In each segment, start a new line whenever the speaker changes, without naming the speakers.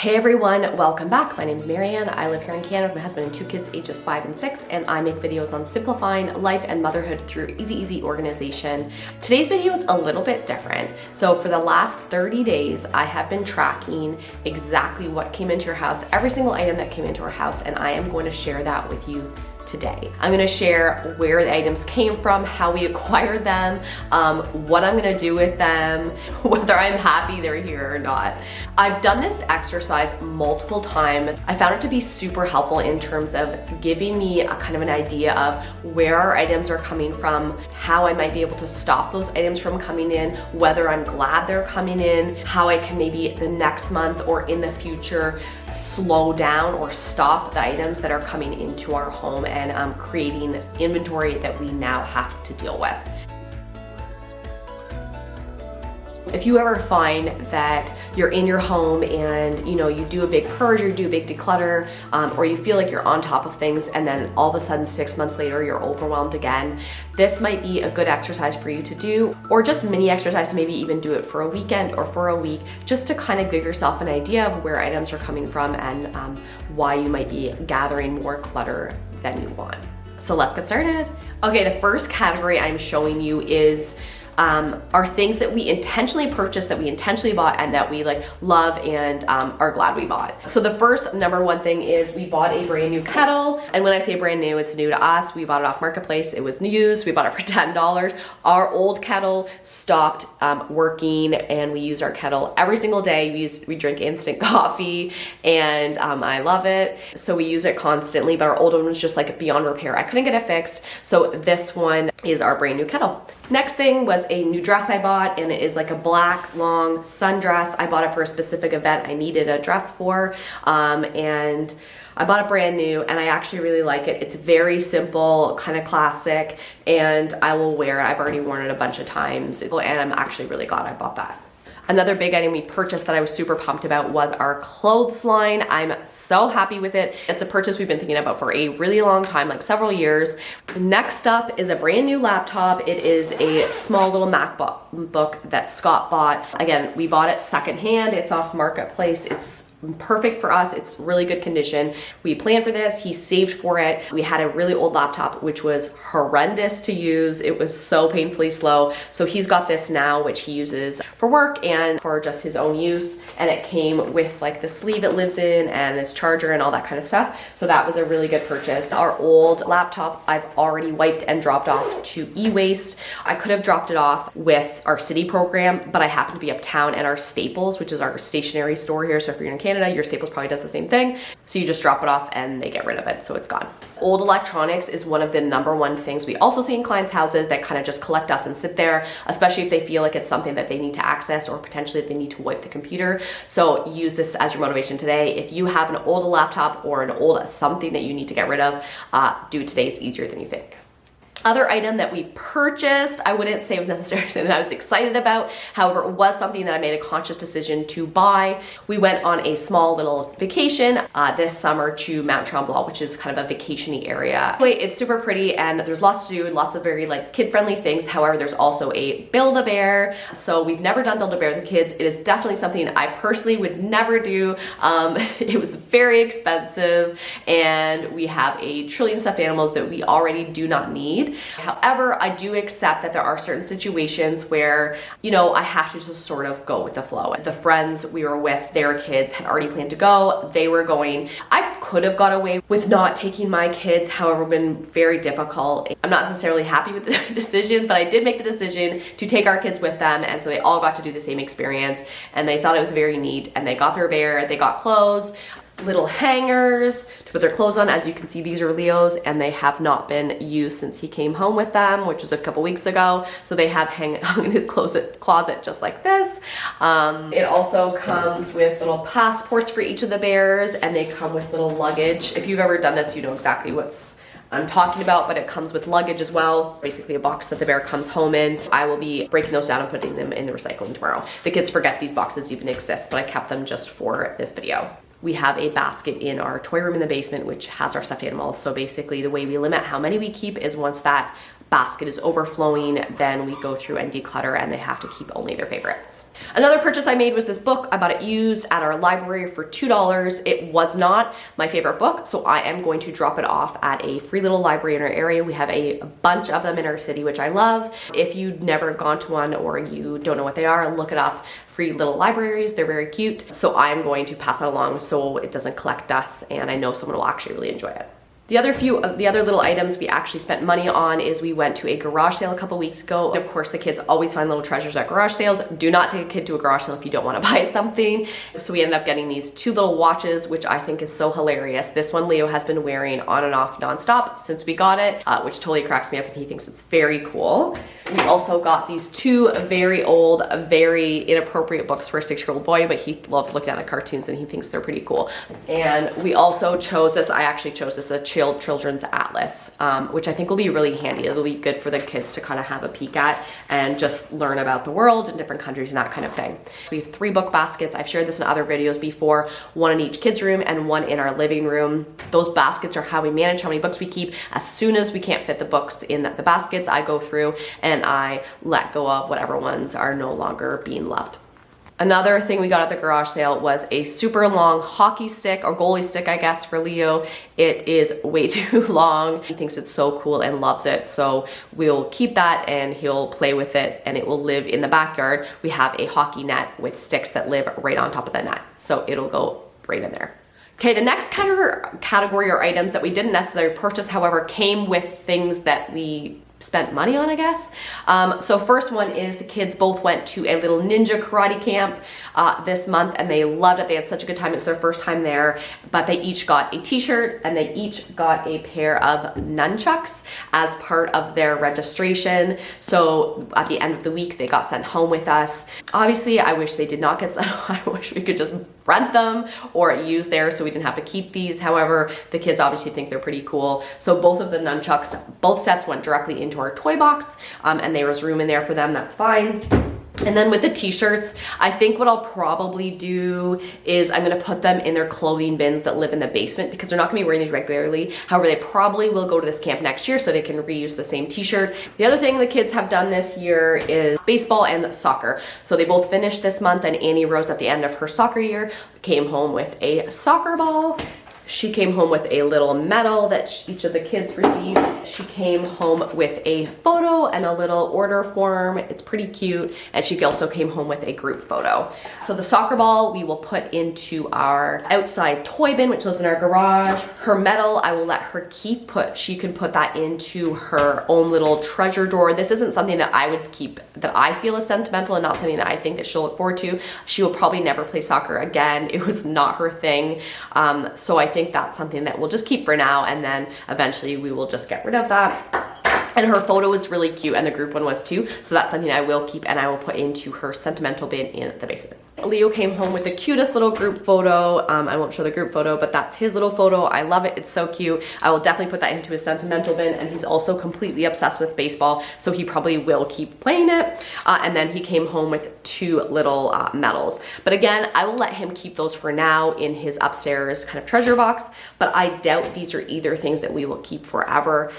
Hey everyone, welcome back. My name is Marianne. I live here in Canada with my husband and two kids ages 5 and 6, and I make videos on simplifying life and motherhood through easy organization. Today's video is a little bit different. So for the last 30 days, I have been tracking exactly what came into your house, every single item that came into our house, and I am going to share that with you today. I'm gonna share where the items came from, how we acquired them, what I'm gonna do with them, whether I'm happy they're here or not. I've done this exercise multiple times. I found it to be super helpful in terms of giving me a kind of an idea of where our items are coming from, how I might be able to stop those items from coming in, whether I'm glad they're coming in, how I can maybe the next month or in the future slow down or stop the items that are coming into our home and creating inventory that we now have to deal with. If you ever find that you're in your home and you do a big purge or you do a big declutter, or you feel like you're on top of things and then all of a sudden 6 months later you're overwhelmed again, this might be a good exercise for you to do, or just mini exercise, maybe even do it for a weekend or for a week, just to kind of give yourself an idea of where items are coming from and why you might be gathering more clutter than you want. So let's get started. Okay, the first category I'm showing you is are things that we intentionally purchased, that we intentionally bought, and that we love and are glad we bought. So the first number one thing is we bought a brand new kettle. And when I say brand new, it's new to us. We bought it off Marketplace. It was used. We bought it for $10. Our old kettle stopped working, and we use our kettle every single day. We drink instant coffee, and I love it. So we use it constantly, but our old one was just beyond repair. I couldn't get it fixed. So this one is our brand new kettle. Next thing was a new dress I bought, and it is a black long sundress. I bought it for a specific event I needed a dress for, and I bought it brand new, and I actually really like it. It's very simple, kind of classic, and I will wear it. I've already worn it a bunch of times, and I'm actually really glad I bought that. Another big item we purchased that I was super pumped about was our clothes line. I'm so happy with it. It's a purchase we've been thinking about for a really long time, several years. Next up is a brand new laptop. It is a small little MacBook that Scott bought. Again, we bought it secondhand. It's off Marketplace. It's perfect for us. It's really good condition. We planned for this. He saved for it. We had a really old laptop, which was horrendous to use. It was so painfully slow. So he's got this now, which he uses for work and for just his own use. And it came with the sleeve it lives in and his charger and all that kind of stuff. So that was a really good purchase. Our old laptop, I've already wiped and dropped off to e-waste. I could have dropped it off with our city program, but I happened to be uptown at our Staples, which is our stationery store here. So if you're in Canada, your Staples probably does the same thing. So you just drop it off and they get rid of it, so it's gone. Old electronics is one of the number one things we also see in clients' houses that kind of just collect us and sit there, especially if they feel like it's something that they need to access or potentially they need to wipe the computer. So use this as your motivation today. If you have an old laptop or an old something that you need to get rid of, do it today. It's easier than you think. Other item that we purchased, I wouldn't say it was necessarily something that I was excited about. However, it was something that I made a conscious decision to buy. We went on a small little vacation this summer to Mount Tremblant, which is kind of a vacation-y area. Anyway, it's super pretty and there's lots to do, lots of very kid-friendly things. However, there's also a Build-A-Bear. So we've never done Build-A-Bear with the kids. It is definitely something I personally would never do. It was very expensive, and we have a trillion stuffed animals that we already do not need. However, I do accept that there are certain situations where, I have to just sort of go with the flow. The friends we were with, their kids had already planned to go. They were going. I could have got away with not taking my kids, however, been very difficult. I'm not necessarily happy with the decision, but I did make the decision to take our kids with them. And so they all got to do the same experience, and they thought it was very neat, and they got their bear, they got clothes, little hangers to put their clothes on. As you can see, these are Leo's, and they have not been used since he came home with them, which was a couple weeks ago. So they have hung in his closet just like this. It also comes with little passports for each of the bears, and they come with little luggage. If you've ever done this, you know exactly what's I'm talking about, but it comes with luggage as well. Basically a box that the bear comes home in. I will be breaking those down and putting them in the recycling tomorrow. The kids forget these boxes even exist, but I kept them just for this video. We have a basket in our toy room in the basement, which has our stuffed animals. So basically the way we limit how many we keep is once that basket is overflowing, then we go through and declutter and they have to keep only their favorites. Another purchase I made was this book. I bought it used at our library for $2. It was not my favorite book, so I am going to drop it off at a free little library in our area. We have a bunch of them in our city, which I love. If you've never gone to one or you don't know what they are, look it up. Free little libraries, they're very cute. So I'm going to pass that along so it doesn't collect dust, and I know someone will actually really enjoy it. The other little items we actually spent money on is we went to a garage sale a couple weeks ago. And of course, the kids always find little treasures at garage sales. Do not take a kid to a garage sale if you don't want to buy something. So we ended up getting these 2 little watches, which I think is so hilarious. This one Leo has been wearing on and off nonstop since we got it, which totally cracks me up, and he thinks it's very cool. We also got these 2 very old, very inappropriate books for a 6-year-old boy, but he loves looking at the cartoons and he thinks they're pretty cool. And we also chose this, I actually chose this, a children's atlas, which I think will be really handy. It'll be good for the kids to kind of have a peek at and just learn about the world and different countries and that kind of thing. We have 3 book baskets. I've shared this in other videos before, 1 in each kid's room and 1 in our living room. Those baskets are how we manage how many books we keep. As soon as we can't fit the books in the baskets, I go through and I let go of whatever ones are no longer being loved. Another thing we got at the garage sale was a super long hockey stick, or goalie stick, I guess, for Leo. It is way too long. He thinks it's so cool and loves it. So we'll keep that and he'll play with it and it will live in the backyard. We have a hockey net with sticks that live right on top of the net. So it'll go right in there. Okay, the next category or items that we didn't necessarily purchase, however, came with things that we spent money on, I guess. So first one is the kids both went to a little ninja karate camp this month and they loved it. They had such a good time. It was their first time there, but they each got a t-shirt and they each got a pair of nunchucks as part of their registration. So at the end of the week, they got sent home with us. Obviously, I wish they did not get sent home. I wish we could just rent them or use theirs so we didn't have to keep these. However, the kids obviously think they're pretty cool. So both of the nunchucks, both sets went directly into our toy box, and there was room in there for them. That's fine. And then with the t-shirts, I think what I'll probably do is I'm gonna put them in their clothing bins that live in the basement because they're not gonna be wearing these regularly. However, they probably will go to this camp next year so they can reuse the same t-shirt. The other thing the kids have done this year is baseball and soccer. So they both finished this month, and Annie Rose at the end of her soccer year came home with a soccer ball. She came home with a little medal that each of the kids received. She came home with a photo and a little order form. It's pretty cute. And she also came home with a group photo. So the soccer ball we will put into our outside toy bin, which lives in our garage. Her medal I will let her keep. She can put that into her own little treasure drawer. This isn't something that I would keep, that I feel is sentimental, and not something that I think that she'll look forward to. She will probably never play soccer again. It was not her thing. So I think that's something that we'll just keep for now, and then eventually we will just get rid of that. And her photo was really cute, and the group one was too. So that's something I will keep and I will put into her sentimental bin in the basement. Leo came home with the cutest little group photo. I won't show the group photo, but that's his little photo. I love it. It's so cute. I will definitely put that into his sentimental bin, and he's also completely obsessed with baseball, so he probably will keep playing it. And then he came home with 2 little medals. But again, I will let him keep those for now in his upstairs kind of treasure box, but I doubt these are either things that we will keep forever.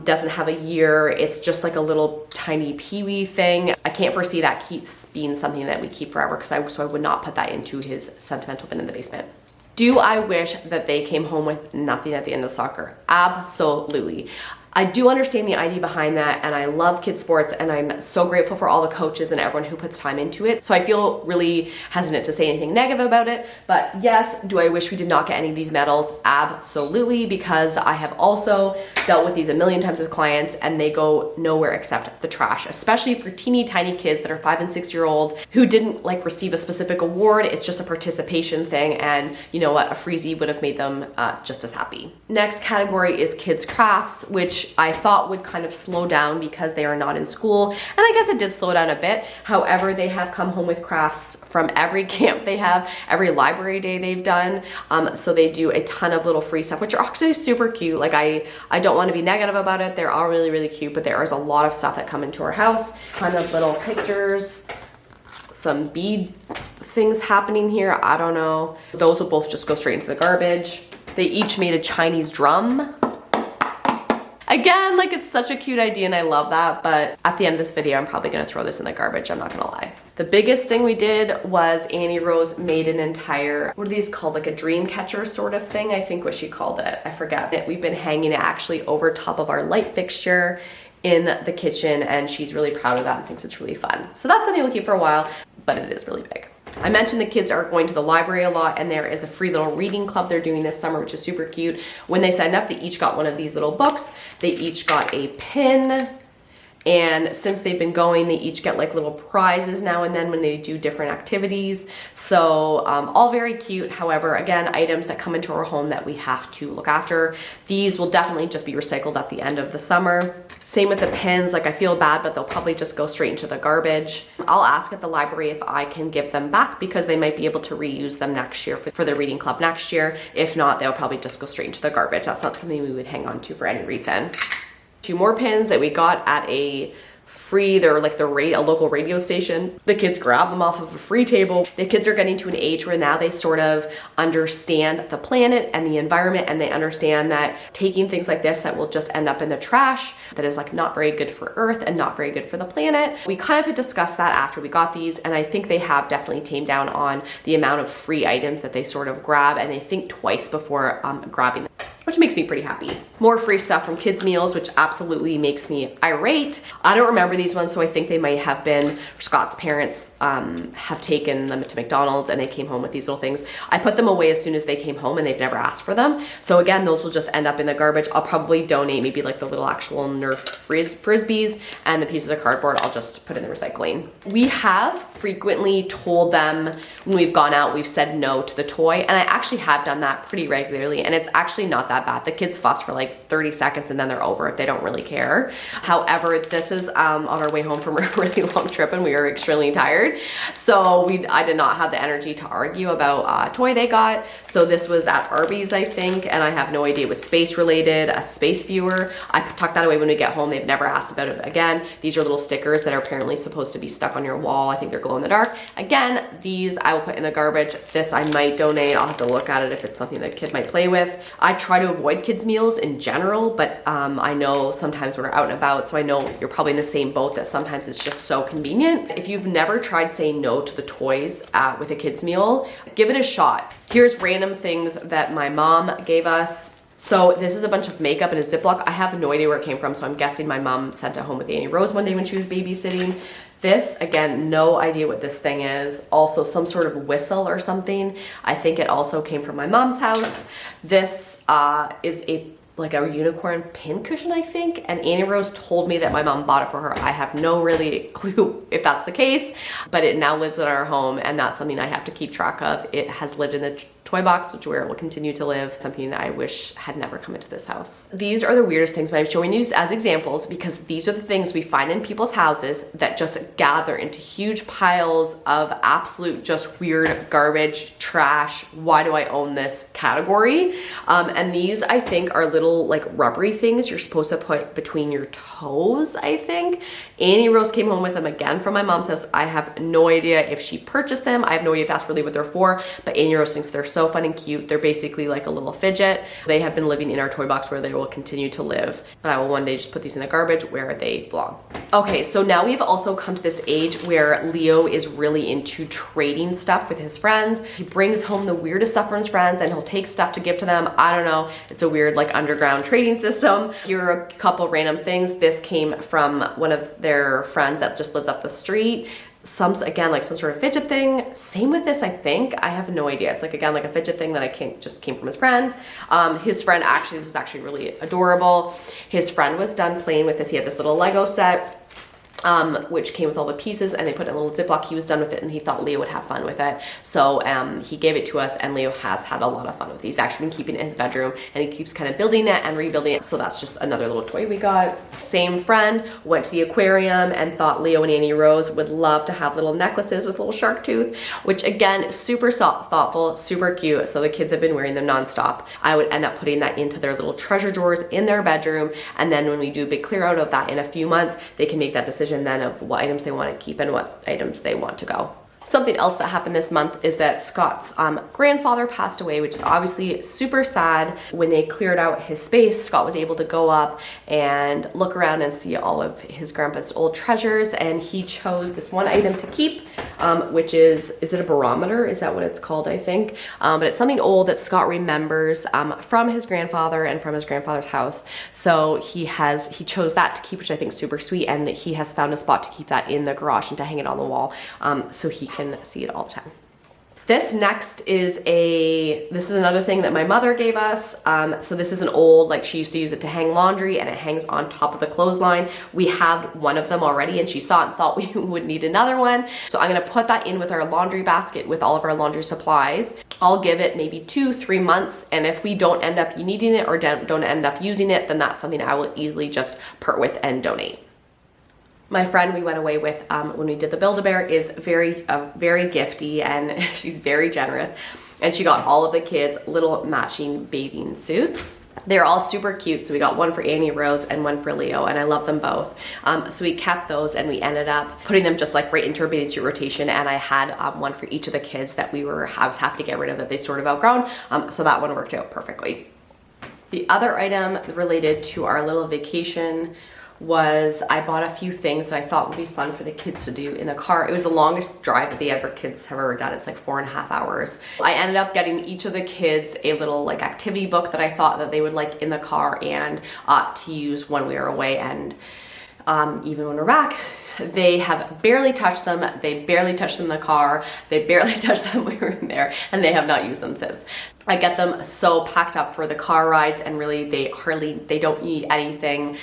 Doesn't have a year. It's just like a little tiny peewee thing. I can't foresee that keeps being something that we keep forever, so I would not put that into his sentimental bin in the basement. Do I wish that they came home with nothing at the end of soccer? Absolutely. I do understand the idea behind that, and I love kids sports, and I'm so grateful for all the coaches and everyone who puts time into it. So I feel really hesitant to say anything negative about it, but yes, do I wish we did not get any of these medals? Absolutely, because I have also dealt with these a million times with clients, and they go nowhere except the trash, especially for teeny tiny kids that are 5 and 6 year old who didn't like receive a specific award. It's just a participation thing, and you know what, a freezie would have made them just as happy. Next category is kids crafts, which I thought would kind of slow down because they are not in school. And I guess it did slow down a bit. However, they have come home with crafts from every camp they have, every library day they've done. So they do a ton of little free stuff, which are actually super cute. Like I don't want to be negative about it. They're all really, really cute, but there is a lot of stuff that come into our house. Kind of little pictures, some bead things happening here. I don't know. Those will both just go straight into the garbage. They each made a Chinese drum. Again, like it's such a cute idea and I love that, but at the end of this video, I'm probably gonna throw this in the garbage, I'm not gonna lie. The biggest thing we did was Annie Rose made an entire, what are these called? Like a dream catcher sort of thing, I think what she called it. I forget. We've been hanging it actually over top of our light fixture in the kitchen, and she's really proud of that and thinks it's really fun. So that's something we'll keep for a while, but it is really big. I mentioned the kids are going to the library a lot, and there is a free little reading club they're doing this summer, which is super cute. When they signed up, they each got one of these little books. They each got a pin. And since they've been going, they each get like little prizes now and then when they do different activities. So all very cute. However, again, items that come into our home that we have to look after. These will definitely just be recycled at the end of the summer. Same with the pins. Like I feel bad, but they'll probably just go straight into the garbage. I'll ask at the library if I can give them back because they might be able to reuse them next year for their reading club next year. If not, they'll probably just go straight into the garbage. That's not something we would hang on to for any reason. 2 more pins that we got at a free, they're like a local radio station. The kids grab them off of a free table. The kids are getting to an age where now they sort of understand the planet and the environment, and they understand that taking things like this that will just end up in the trash, that is like not very good for Earth and not very good for the planet. We kind of had discussed that after we got these, and I think they have definitely tamed down on the amount of free items that they sort of grab, and they think twice before grabbing them, which makes me pretty happy. More free stuff from kids' meals, which absolutely makes me irate. I don't remember these ones, so I think they might have been, Scott's parents have taken them to McDonald's and they came home with these little things. I put them away as soon as they came home and they've never asked for them. So again, those will just end up in the garbage. I'll probably donate maybe like the little actual Nerf frisbees, and the pieces of cardboard I'll just put in the recycling. We have frequently told them when we've gone out, we've said no to the toy, and I actually have done that pretty regularly, and it's actually not that bad. The kids fuss for like 30 seconds and then they're over it. They don't really care. However, this is on our way home from a really long trip and we were extremely tired. So I did not have the energy to argue about a toy they got. So this was at Arby's, I think, and I have no idea it was space related, a space viewer. I tucked that away when we get home. They've never asked about it again. These are little stickers that are apparently supposed to be stuck on your wall. I think they're glow in the dark. Again, these I will put in the garbage. This I might donate. I'll have to look at it if it's something that a kid might play with. I try to avoid kids' meals in general, but I know sometimes when we're out and about, so I know you're probably in the same boat that sometimes it's just so convenient. If you've never tried saying no to the toys with a kid's meal, give it a shot. Here's random things that my mom gave us. So this is a bunch of makeup in a Ziploc. I have no idea where it came from, so I'm guessing my mom sent it home with Annie Rose one day when she was babysitting. This, again, no idea what this thing is. Also some sort of whistle or something. I think it also came from my mom's house. This is like a unicorn pin cushion, I think. And Annie Rose told me that my mom bought it for her. I have no really clue if that's the case, but it now lives in our home, and that's something I have to keep track of. It has lived in the toy box, which where it will continue to live, something that I wish had never come into this house. These are the weirdest things, but I'm showing these as examples because these are the things we find in people's houses that just gather into huge piles of absolute just weird garbage, trash, why do I own this category. And these I think are little like rubbery things you're supposed to put between your toes, I think. Annie Rose came home with them again from my mom's house. I have no idea if she purchased them. I have no idea if that's really what they're for, but Annie Rose thinks they're so fun and cute. They're basically like a little fidget. They have been living in our toy box where they will continue to live, but I will one day just put these in the garbage where they belong. Okay, so now we've also come to this age where Leo is really into trading stuff with his friends. He brings home the weirdest stuff from his friends and he'll take stuff to give to them. I don't know. It's a weird like underground trading system. Here are a couple random things. This came from one of their friends that just lives up the street. Again, like some sort of fidget thing. Same with this, I think. I have no idea. It's like, again, like a fidget thing that just came from his friend. His friend was actually really adorable. His friend was done playing with this. He had this little Lego set, which came with all the pieces, and they put it in a little Ziploc. He was done with it and he thought Leo would have fun with it. So he gave it to us, and Leo has had a lot of fun with it. He's actually been keeping it in his bedroom, and he keeps kind of building it and rebuilding it. So that's just another little toy we got. Same friend went to the aquarium and thought Leo and Annie Rose would love to have little necklaces with little shark tooth, which again, super thoughtful, super cute. So the kids have been wearing them nonstop. I would end up putting that into their little treasure drawers in their bedroom. And then when we do a big clear out of that in a few months, they can make that decision then of what items they want to keep and what items they want to go. Something else that happened this month is that Scott's grandfather passed away, which is obviously super sad. When they cleared out his space, Scott was able to go up and look around and see all of his grandpa's old treasures, and he chose this one item to keep, which is it a barometer? Is that what it's called, I think? But it's something old that Scott remembers from his grandfather and from his grandfather's house. So he chose that to keep, which I think is super sweet, and he has found a spot to keep that in the garage and to hang it on the wall, so he can see it all the time. This next is another thing that my mother gave us. So this is an old, like she used to use it to hang laundry, and it hangs on top of the clothesline. We have one of them already, and she saw it and thought we would need another one. So I'm gonna put that in with our laundry basket with all of our laundry supplies. I'll give it maybe 2-3 months, and if we don't end up needing it or don't end up using it, then that's something I will easily just part with and donate. My friend we went away with when we did the Build-A-Bear is very gifty, and she's very generous. And she got all of the kids little matching bathing suits. They're all super cute. So we got one for Annie Rose and one for Leo, and I love them both. So we kept those, and we ended up putting them just like right into our bathing suit rotation. And I had one for each of the kids that I was happy to get rid of, that they sort of outgrown. So that one worked out perfectly. The other item related to our little vacation was I bought a few things that I thought would be fun for the kids to do in the car. It was the longest drive that the Edward kids have ever done. It's like 4.5 hours. I ended up getting each of the kids a little like activity book that I thought that they would like in the car and to use when we were away, and even when we're back. They have barely touched them. They barely touched them in the car. They barely touched them when we were in there, and they have not used them since. I get them so packed up for the car rides, and really they don't eat anything.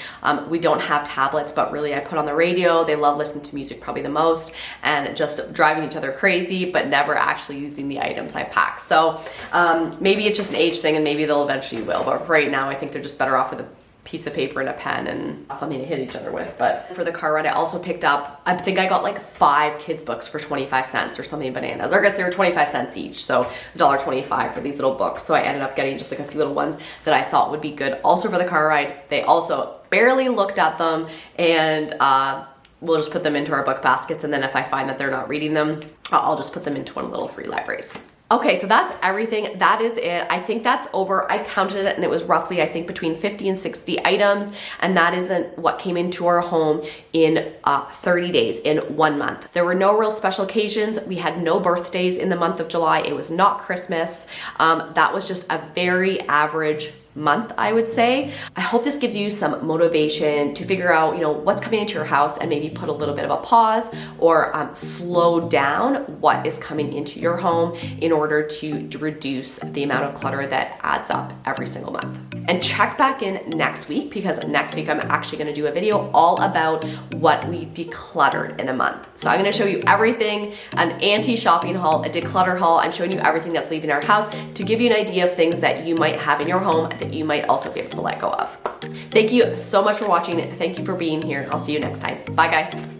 We don't have tablets, but really I put on the radio. They love listening to music probably the most, and just driving each other crazy, but never actually using the items I pack. So maybe it's just an age thing, and maybe they'll eventually will, but right now I think they're just better off with a piece of paper and a pen and something to hit each other with. But for the car ride, I also picked up, I think I got like 5 kids books for 25 cents or something bananas. Or I guess they were 25 cents each, so $1.25 for these little books. So I ended up getting just like a few little ones that I thought would be good also for the car ride. They also barely looked at them, and we'll just put them into our book baskets, and then if I find that they're not reading them, I'll just put them into one of the little free libraries. Okay, so that's everything. That is it. I think that's over. I counted it, and it was roughly, I think, between 50 and 60 items, and that is what came into our home in 30 days, in 1 month. There were no real special occasions. We had no birthdays in the month of July. It was not Christmas. That was just a very average month, I would say. I hope this gives you some motivation to figure out, what's coming into your house, and maybe put a little bit of a pause or slow down what is coming into your home in order to reduce the amount of clutter that adds up every single month. And check back in next week, because next week I'm actually going to do a video all about what we decluttered in a month. So I'm going to show you everything, an anti-shopping haul, a declutter haul. I'm showing you everything that's leaving our house to give you an idea of things that you might have in your home that you might also be able to let go of. Thank you so much for watching. Thank you for being here. I'll see you next time. Bye, guys.